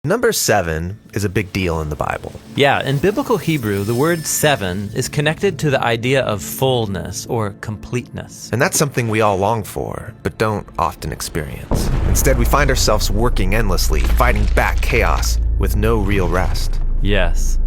Number 7 is a big deal in the Bible. Yeah, in biblical Hebrew, the word 7 is connected to the idea of fullness or completeness. And that's something we all long for, but don't often experience. Instead, we find ourselves working endlessly, fighting back chaos with no real rest. Yes.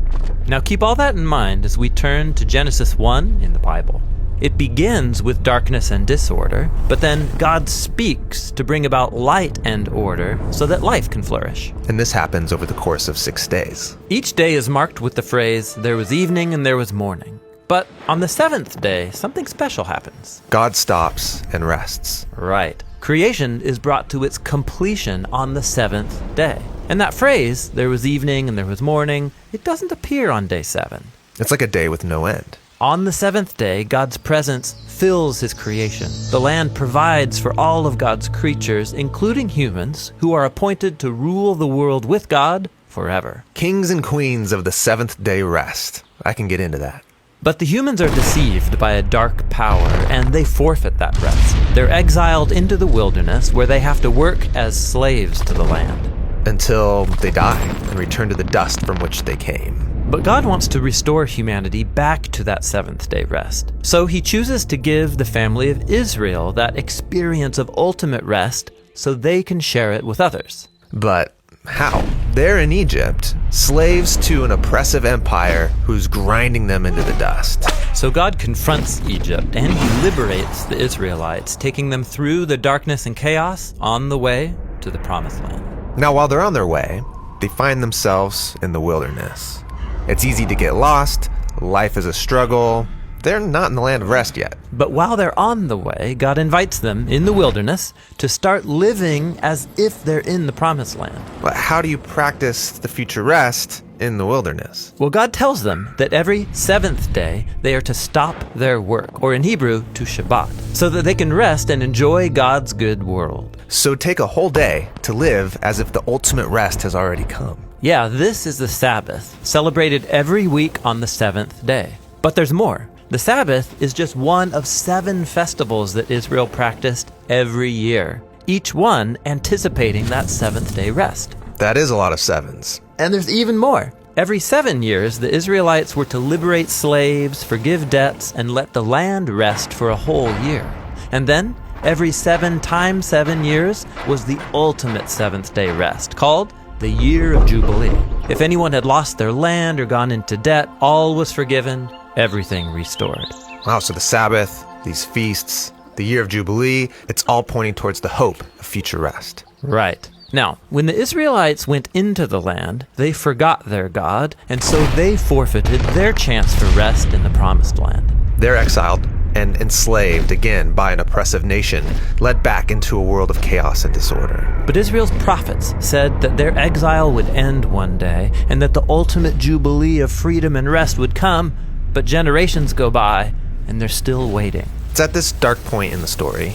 Now keep all that in mind as we turn to Genesis 1 in the Bible. It begins with darkness and disorder, but then God speaks to bring about light and order so that life can flourish. And this happens over the course of 6 days. Each day is marked with the phrase, "There was evening and there was morning." But on the 7th day, something special happens. God stops and rests. Right. Creation is brought to its completion on the 7th day. And that phrase, "there was evening and there was morning," it doesn't appear on day 7. It's like a day with no end. On the 7th day, God's presence fills his creation. The land provides for all of God's creatures, including humans, who are appointed to rule the world with God forever. Kings and queens of the 7th day rest. I can get into that. But the humans are deceived by a dark power, and they forfeit that rest. They're exiled into the wilderness, where they have to work as slaves to the land. Until they die and return to the dust from which they came. But God wants to restore humanity back to that 7th day rest. So he chooses to give the family of Israel that experience of ultimate rest so they can share it with others. But how? They're in Egypt, slaves to an oppressive empire who's grinding them into the dust. So God confronts Egypt and he liberates the Israelites, taking them through the darkness and chaos on the way to the promised land. Now, while they're on their way, they find themselves in the wilderness. It's easy to get lost. Life is a struggle. They're not in the land of rest yet. But while they're on the way, God invites them in the wilderness to start living as if they're in the promised land. But how do you practice the future rest in the wilderness? Well, God tells them that every 7th day they are to stop their work, or in Hebrew, to Shabbat, so that they can rest and enjoy God's good world. So take a whole day to live as if the ultimate rest has already come. Yeah, this is the Sabbath, celebrated every week on the 7th day. But there's more. The Sabbath is just one of 7 festivals that Israel practiced every year, each one anticipating that 7th day rest. That is a lot of 7s. And there's even more. Every 7 years, the Israelites were to liberate slaves, forgive debts, and let the land rest for a whole year. And then, every 7 times 7 years was the ultimate 7th day rest, called the Year of Jubilee. If anyone had lost their land or gone into debt, all was forgiven, everything restored. Wow, so the Sabbath, these feasts, the Year of Jubilee, it's all pointing towards the hope of future rest. Right. Now, when the Israelites went into the land, they forgot their God, and so they forfeited their chance for rest in the promised land. They're exiled and enslaved again by an oppressive nation, led back into a world of chaos and disorder. But Israel's prophets said that their exile would end one day, and that the ultimate jubilee of freedom and rest would come, but generations go by, and they're still waiting. It's at this dark point in the story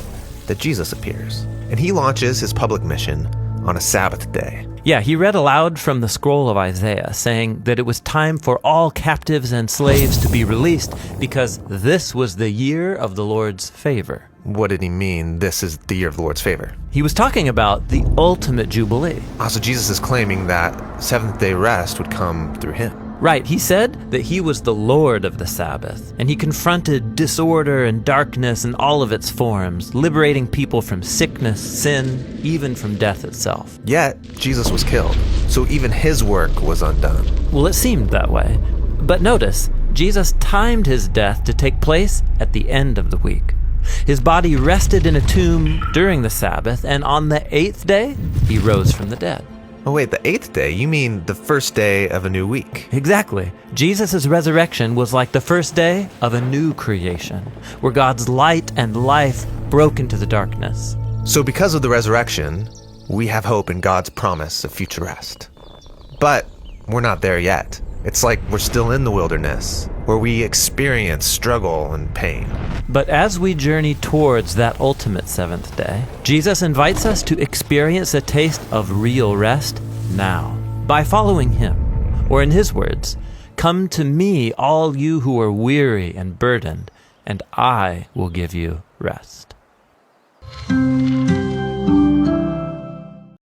that Jesus appears, and he launches his public mission on a Sabbath day. Yeah, he read aloud from the scroll of Isaiah, saying that it was time for all captives and slaves to be released because this was the year of the Lord's favor. What did he mean, this is the year of the Lord's favor? He was talking about the ultimate jubilee. So Jesus is claiming that 7th day rest would come through him. Right, he said that he was the Lord of the Sabbath, and he confronted disorder and darkness in all of its forms, liberating people from sickness, sin, even from death itself. Yet, Jesus was killed, so even his work was undone. Well, it seemed that way. But notice, Jesus timed his death to take place at the end of the week. His body rested in a tomb during the Sabbath, and on the 8th day, he rose from the dead. Oh wait, the 8th day? You mean the first day of a new week? Exactly. Jesus' resurrection was like the first day of a new creation, where God's light and life broke into the darkness. So because of the resurrection, we have hope in God's promise of future rest. But we're not there yet. It's like we're still in the wilderness, where we experience struggle and pain. But as we journey towards that ultimate 7th day, Jesus invites us to experience a taste of real rest now, by following him. Or in his words, "Come to me, all you who are weary and burdened, and I will give you rest."